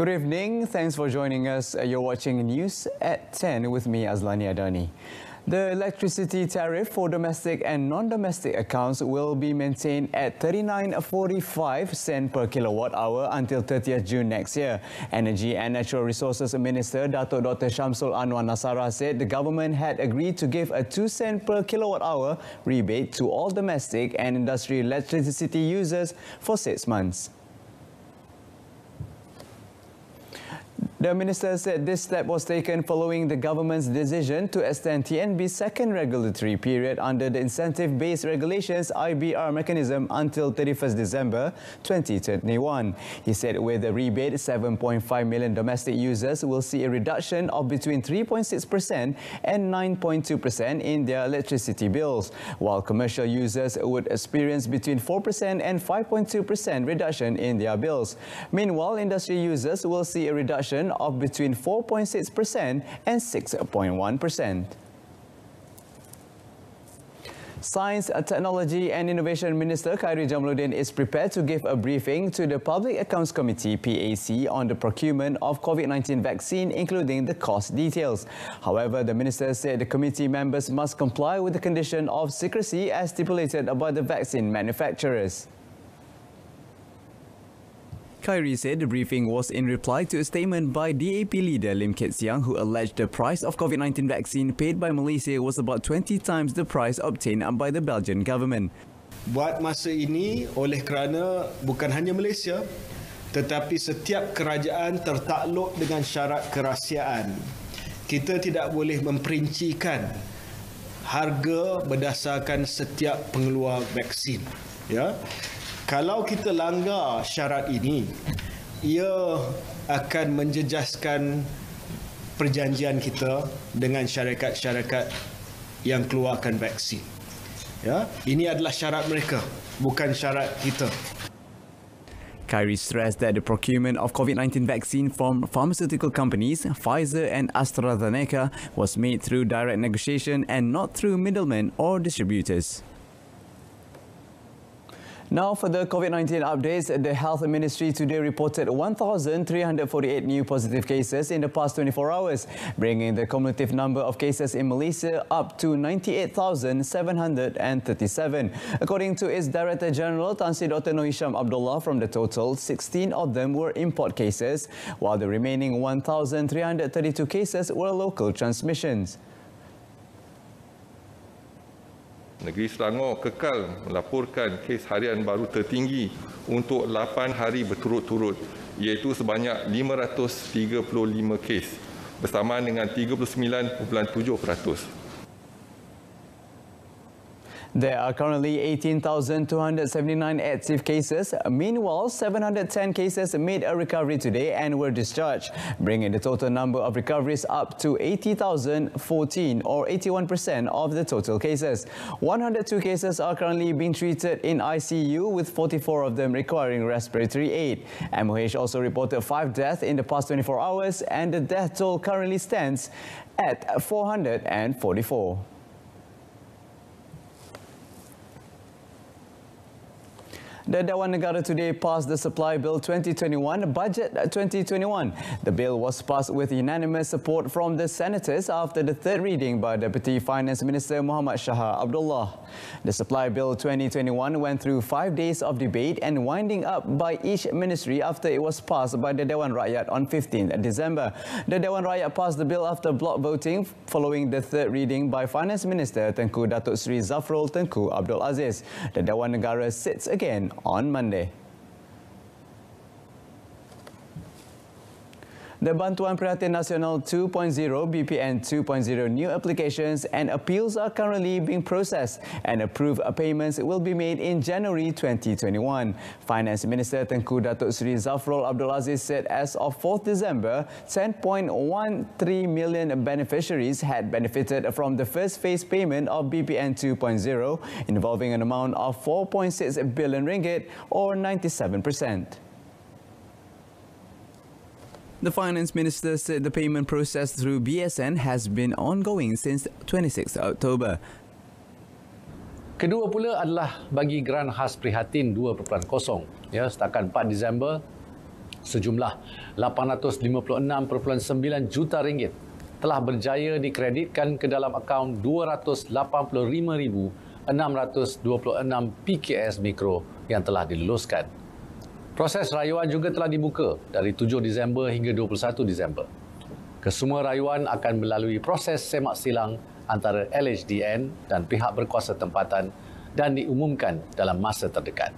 Good evening. Thanks for joining us. You're watching News at 10 with me, Azlani Adani. The electricity tariff for domestic and non-domestic accounts will be maintained at 39.45 cents per kilowatt hour until 30th June next year. Energy and Natural Resources Minister Dato Dr. Shamsul Anwar Nasara said the government had agreed to give a 2 cent per kilowatt hour rebate to all domestic and industrial electricity users for 6 months. The minister said this step was taken following the government's decision to extend TNB's second regulatory period under the Incentive-Based Regulations IBR mechanism until 31st December 2021. He said with the rebate, 7.5 million domestic users will see a reduction of between 3.6% and 9.2% in their electricity bills, while commercial users would experience between 4% and 5.2% reduction in their bills. Meanwhile, industry users will see a reduction of between 4.6% and 6.1%. Science, Technology and Innovation Minister Khairy Jamaluddin is prepared to give a briefing to the Public Accounts Committee (PAC) on the procurement of COVID-19 vaccine, including the cost details. However, the minister said the committee members must comply with the condition of secrecy as stipulated by the vaccine manufacturers. Khairy said the briefing was in reply to a statement by DAP leader Lim Kit Siang, who alleged the price of COVID-19 vaccine paid by Malaysia was about 20 times the price obtained by the Belgian government. Buat masa ini, oleh kerana bukan hanya Malaysia, tetapi setiap kerajaan tertakluk dengan syarat kerahsiaan, kita tidak boleh memperincikan harga berdasarkan setiap pengeluar vaksin. Ya. Kalau kita langgar syarat ini, ia akan menjejaskan perjanjian kita dengan syarikat-syarikat yang keluarkan vaksin. Ya, ini adalah syarat mereka, bukan syarat kita. Khairy stressed that the procurement of COVID-19 vaccine from pharmaceutical companies, Pfizer and AstraZeneca, was made through direct negotiation and not through middlemen or distributors. Now for the COVID-19 updates, the Health Ministry today reported 1,348 new positive cases in the past 24 hours, bringing the cumulative number of cases in Malaysia up to 98,737. According to its Director General, Tan Sri Dr. Noor Hisham Abdullah, from the total, 16 of them were import cases, while the remaining 1,332 cases were local transmissions. Negeri Selangor kekal melaporkan kes harian baru tertinggi untuk 8 hari berturut-turut, iaitu sebanyak 535 kes, bersamaan dengan 39.7%. There are currently 18,279 active cases. Meanwhile, 710 cases made a recovery today and were discharged, bringing the total number of recoveries up to 80,014, or 81% of the total cases. 102 cases are currently being treated in ICU, with 44 of them requiring respiratory aid. MOH also reported 5 deaths in the past 24 hours, and the death toll currently stands at 444. The Dewan Negara today passed the Supply Bill 2021, Budget 2021. The bill was passed with unanimous support from the senators after the third reading by Deputy Finance Minister Muhammad Shah Abdullah. The Supply Bill 2021 went through 5 days of debate and winding up by each ministry after it was passed by the Dewan Rakyat on 15th December. The Dewan Rakyat passed the bill after block voting following the third reading by Finance Minister Tengku Datuk Seri Zafrul Tengku Abdul Aziz. The Dewan Negara sits again on Monday. The Bantuan Perhatian Nasional 2.0 BPN 2.0 new applications and appeals are currently being processed, and approved payments will be made in January 2021. Finance Minister Tengku Datuk Seri Zafrul Abdul Aziz said as of 4th December, 10.13 million beneficiaries had benefited from the first phase payment of BPN 2.0, involving an amount of 4.6 billion ringgit, or 97%. The finance minister said the payment process through BSN has been ongoing since 26 October. Kedua pula adalah bagi geran khas prihatin 2.0. Ya, setakat 4 Disember, sejumlah 856.9 juta ringgit telah berjaya dikreditkan ke dalam akaun 285,626 PKS Mikro yang telah diluluskan. Proses rayuan juga telah dibuka dari 7 Disember hingga 21 Disember. Kesemua rayuan akan melalui proses semak silang antara LHDN dan pihak berkuasa tempatan dan diumumkan dalam masa terdekat.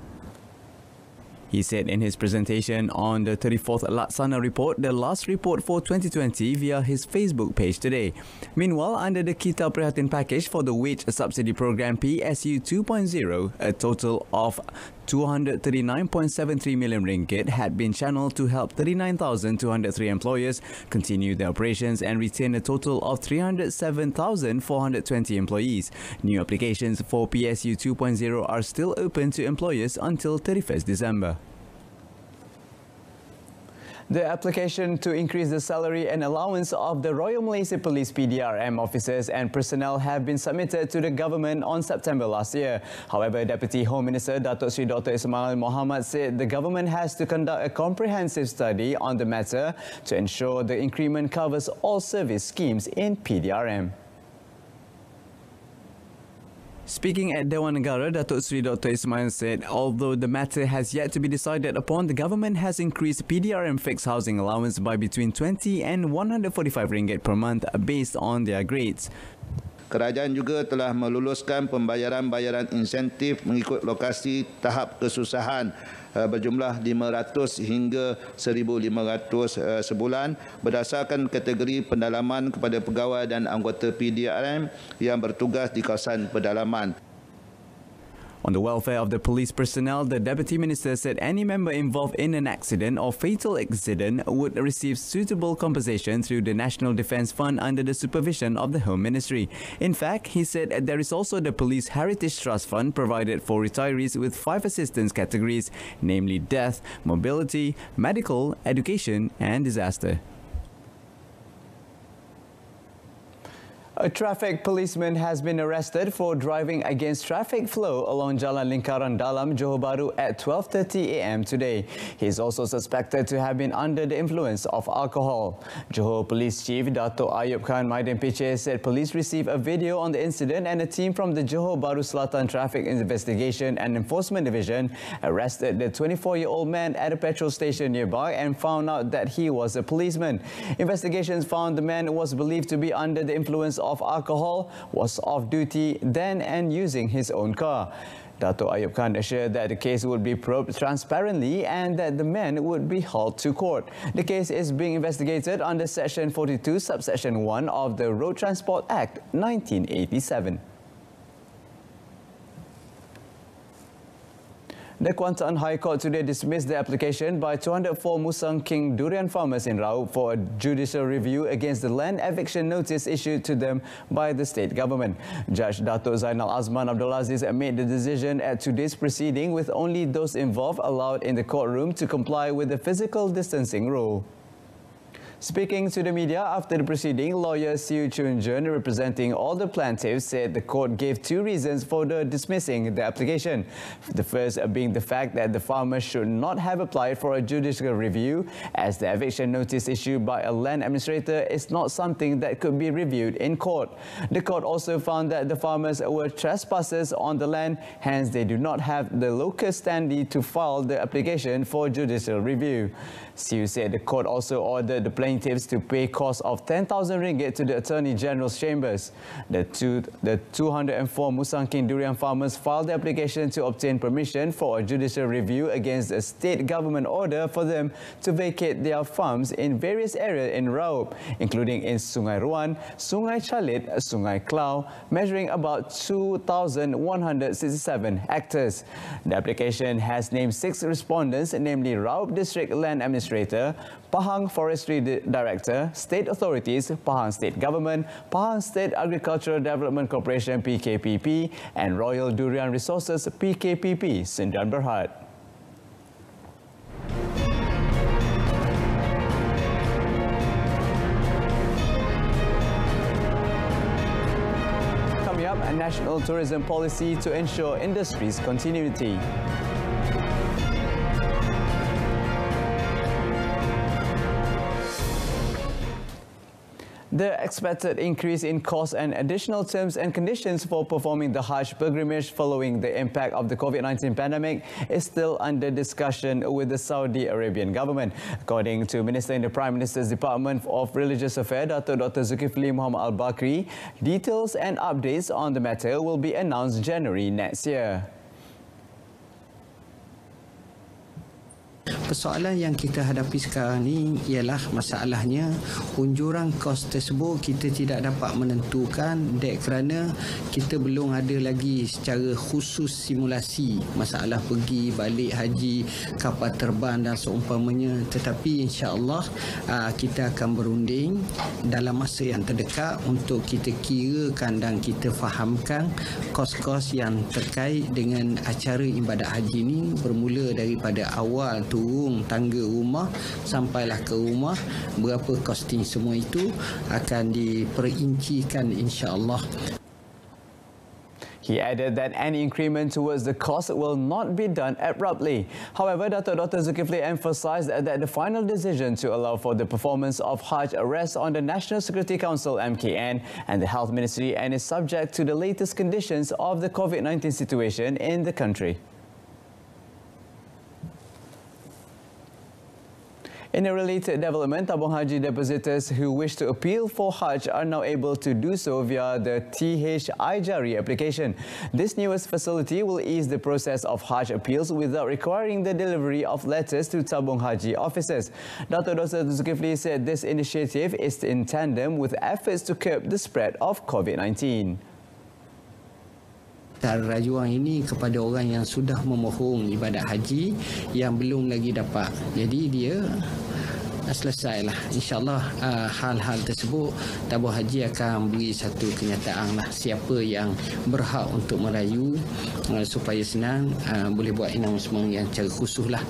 He said in his presentation on the 34th Laksana report, the last report for 2020 via his Facebook page today. Meanwhile, under the Kita Prihatin package for the Wage Subsidy Program PSU 2.0, a total of 239.73 million ringgit had been channeled to help 39,203 employers continue their operations and retain a total of 307,420 employees. New applications for PSU 2.0 are still open to employers until 31st December. The application to increase the salary and allowance of the Royal Malaysia Police PDRM officers and personnel have been submitted to the government on September last year. However, Deputy Home Minister Datuk Sri Dr. Ismail Mohamad said the government has to conduct a comprehensive study on the matter to ensure the increment covers all service schemes in PDRM. Speaking at Dewan Negara, Datuk Sri Dr. Ismail said, although the matter has yet to be decided upon, the government has increased PDRM fixed housing allowance by between 20 and 145 ringgit per month based on their grades. Kerajaan juga telah meluluskan pembayaran-bayaran insentif mengikut lokasi tahap kesusahan berjumlah 500 hingga 1,500 sebulan berdasarkan kategori pendalaman kepada pegawai dan anggota PDRM yang bertugas di kawasan pedalaman. On the welfare of the police personnel, the Deputy Minister said any member involved in an accident or fatal accident would receive suitable compensation through the National Defence Fund under the supervision of the Home Ministry. In fact, he said there is also the Police Heritage Trust Fund provided for retirees with 5 assistance categories, namely death, mobility, medical, education and disaster. A traffic policeman has been arrested for driving against traffic flow along Jalan Lingkaran Dalam, Johor Bahru at 12:30 a.m. today. He is also suspected to have been under the influence of alcohol. Johor Police Chief Dato' Ayub Khan Maidin Piche said police received a video on the incident and a team from the Johor Bahru Selatan Traffic Investigation and Enforcement Division arrested the 24-year-old man at a petrol station nearby and found out that he was a policeman. Investigations found the man was believed to be under the influence of alcohol, was off duty then and using his own car. Dato' Ayub Khan assured that the case would be probed transparently and that the man would be hauled to court. The case is being investigated under Section 42, Subsection 1 of the Road Transport Act 1987. The Kuantan High Court today dismissed the application by 204 Musang King durian farmers in Raub for a judicial review against the land eviction notice issued to them by the state government. Judge Dato' Zainal Azman Abdulaziz made the decision at today's proceeding with only those involved allowed in the courtroom to comply with the physical distancing rule. Speaking to the media after the proceeding, lawyer Siu Chun Jun, representing all the plaintiffs, said the court gave 2 reasons for dismissing the application. The first being the fact that the farmers should not have applied for a judicial review, as the eviction notice issued by a land administrator is not something that could be reviewed in court. The court also found that the farmers were trespassers on the land, hence they do not have the locus standi to file the application for judicial review. Siu said the court also ordered the plaintiffs to pay costs of 10,000 ringgit to the Attorney General's chambers. The 204 Musang King durian farmers filed the application to obtain permission for a judicial review against a state government order for them to vacate their farms in various areas in Raub, including in Sungai Ruan, Sungai Chalit, Sungai Klau, measuring about 2,167 hectares. The application has named 6 respondents, namely Raub District Land Administrator, Pahang Forestry Director, State Authorities, Pahang State Government, Pahang State Agricultural Development Corporation PKPP and Royal Durian Resources PKPP, Sdn Bhd. a national tourism policy to ensure industry's continuity. The expected increase in costs and additional terms and conditions for performing the Hajj pilgrimage following the impact of the COVID-19 pandemic is still under discussion with the Saudi Arabian government. According to Minister in the Prime Minister's Department of Religious Affairs, Dr. Zulkifli Muhammad Al-Bakri, details and updates on the matter will be announced January next year. Persoalan yang kita hadapi sekarang ni ialah masalahnya unjuran kos tersebut kita tidak dapat menentukan kerana kita belum ada lagi secara khusus simulasi masalah pergi balik haji, kapal terbang dan seumpamanya, tetapi insya-Allah kita akan berunding dalam masa yang terdekat untuk kita kirakan dan kita fahamkan kos-kos yang terkait dengan acara ibadat haji ini bermula daripada awal turun tangga rumah sampailah ke rumah, berapa kosting semua itu akan diperincikan insya-Allah. He added that any increment towards the cost will not be done abruptly. However, Dr. Zulkifli emphasized that the final decision to allow for the performance of Hajj rests on the National Security Council (MKN) and the Health Ministry and is subject to the latest conditions of the COVID-19 situation in the country. In a related development, tabung haji depositors who wish to appeal for Hajj are now able to do so via the THIJari application. This newest facility will ease the process of Hajj appeals without requiring the delivery of letters to tabung haji officers. Dr. Zulkifli said this initiative is in tandem with efforts to curb the spread of COVID-19. Rayuan ini kepada orang yang sudah memohon ibadat haji yang belum lagi dapat. Jadi dia selesailah. InsyaAllah hal-hal tersebut tabung haji akan beri satu kenyataan lah siapa yang berhak untuk merayu supaya senang boleh buat announcement yang secara khusus lah.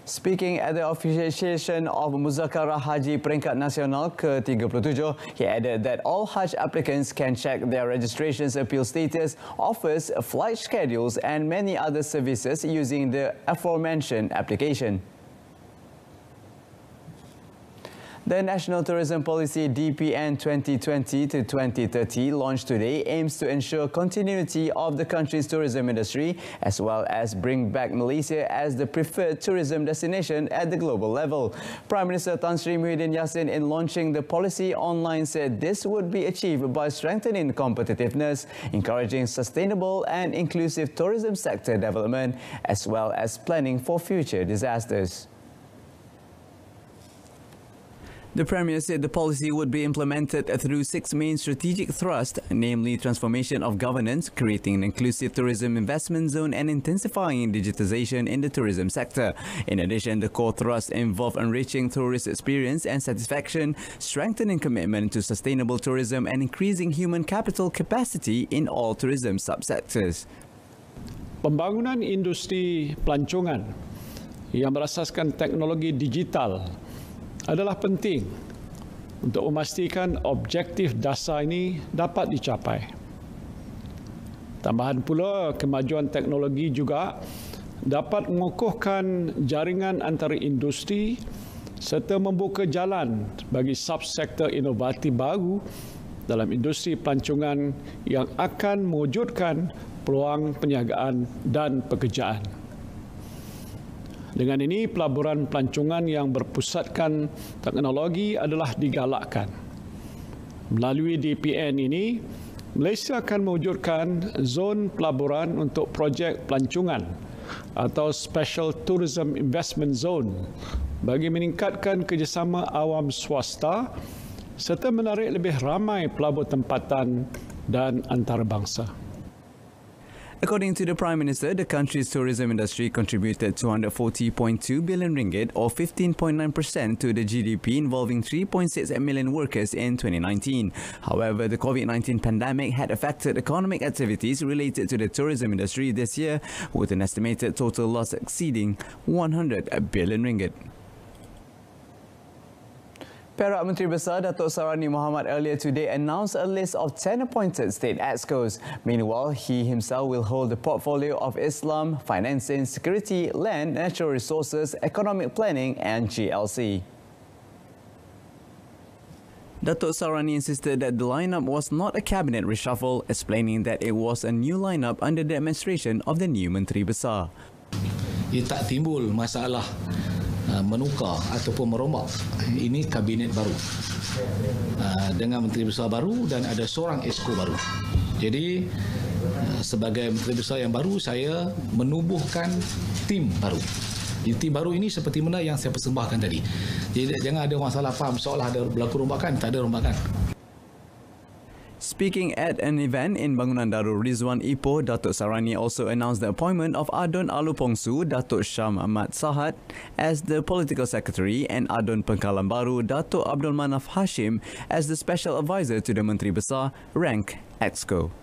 Speaking at the officiation of Muzakarah Haji Peringkat Nasional ke-37, he added that all Hajj applicants can check their registrations appeal status, offers, flight schedules and many other services using the aforementioned application. The National Tourism Policy DPN 2020 to 2030 launched today aims to ensure continuity of the country's tourism industry as well as bring back Malaysia as the preferred tourism destination at the global level. Prime Minister Tan Sri Muhyiddin Yassin in launching the policy online said this would be achieved by strengthening competitiveness, encouraging sustainable and inclusive tourism sector development as well as planning for future disasters. The Premier said the policy would be implemented through 6 main strategic thrusts, namely transformation of governance, creating an inclusive tourism investment zone and intensifying digitization in the tourism sector. In addition, the core thrusts involve enriching tourist experience and satisfaction, strengthening commitment to sustainable tourism and increasing human capital capacity in all tourism subsectors. Pembangunan industri pelancongan yang berasaskan teknologi digital adalah penting untuk memastikan objektif dasar ini dapat dicapai. Tambahan pula, kemajuan teknologi juga dapat mengukuhkan jaringan antara industri serta membuka jalan bagi subsektor inovatif baru dalam industri pelancongan yang akan mewujudkan peluang perniagaan dan pekerjaan. Dengan ini, pelaburan pelancongan yang berpusatkan teknologi adalah digalakkan. Melalui DPN ini, Malaysia akan mewujudkan zon pelaburan untuk projek pelancongan atau Special Tourism Investment Zone bagi meningkatkan kerjasama awam swasta serta menarik lebih ramai pelabur tempatan dan antarabangsa. According to the Prime Minister, the country's tourism industry contributed 240.2 billion ringgit or 15.9% to the GDP, involving 3.6 million workers in 2019. However, the COVID-19 pandemic had affected economic activities related to the tourism industry this year, with an estimated total loss exceeding 100 billion ringgit. Perak Menteri Besar Datuk Sarwani Muhammad earlier today announced a list of 10 appointed state excos. Meanwhile, he himself will hold the portfolio of Islam, financing, security, land, natural resources, economic planning and GLC. Datuk Sarwani insisted that the lineup was not a cabinet reshuffle, explaining that it was a new lineup under the administration of the new Menteri Besar. Ia tak timbul masalah menukar ataupun merombak. Ini kabinet baru dengan Menteri Besar baru dan ada seorang exco baru. Jadi sebagai Menteri Besar yang baru, saya menubuhkan tim baru. Tim baru ini seperti mana yang saya persembahkan tadi. Jadi jangan ada masalah faham seolah ada berlaku rombakan. Tak ada rombakan. Speaking at an event in Bangunan Darul Rizwan Ipoh, Datuk Sarwani also announced the appointment of Adun Alupongsu, Datuk Syam Ahmad Sahat as the Political Secretary and Adun Pengkalan Baru, Datuk Abdul Manaf Hashim as the Special Advisor to the Menteri Besar, rank Exco.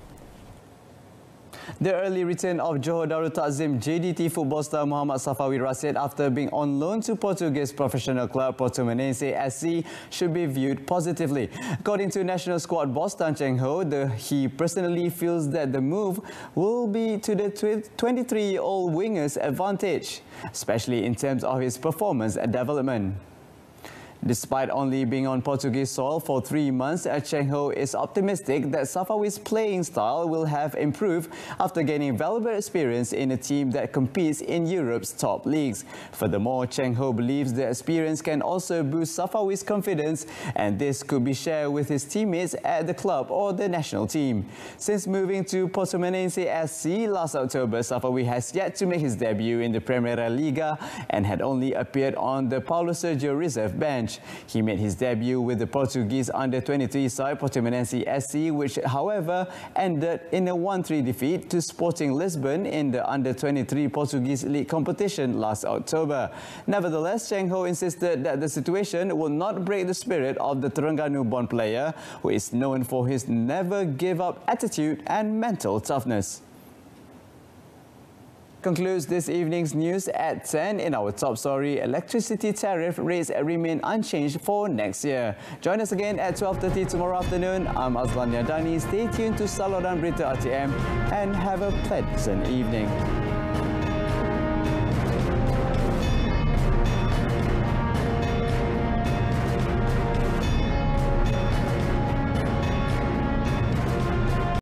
The early return of Johor Darul Takzim JDT football star Muhammad Safawi Rashid after being on loan to Portuguese professional club Portimonense SC should be viewed positively. According to national squad boss Tan Cheng Ho, he personally feels that the move will be to the 23-year-old winger's advantage, especially in terms of his performance and development. Despite only being on Portuguese soil for 3 months, Cheng Ho is optimistic that Safawi's playing style will have improved after gaining valuable experience in a team that competes in Europe's top leagues. Furthermore, Cheng Ho believes the experience can also boost Safawi's confidence, and this could be shared with his teammates at the club or the national team. Since moving to Portimonense SC last October, Safawi has yet to make his debut in the Premier Liga and had only appeared on the Paulo Sergio reserve bench. He made his debut with the Portuguese under-23 side Portimonense SC, which however ended in a 1-3 defeat to Sporting Lisbon in the under-23 Portuguese league competition last October. Nevertheless, Cheng Ho insisted that the situation will not break the spirit of the Terengganu-born player, who is known for his never-give-up attitude and mental toughness. Concludes this evening's news at 10. In our top story, electricity tariff rates remain unchanged for next year. Join us again at 12:30 tomorrow afternoon. I'm Azlan Yadani. Stay tuned to saluran Berita RTM and have a pleasant evening.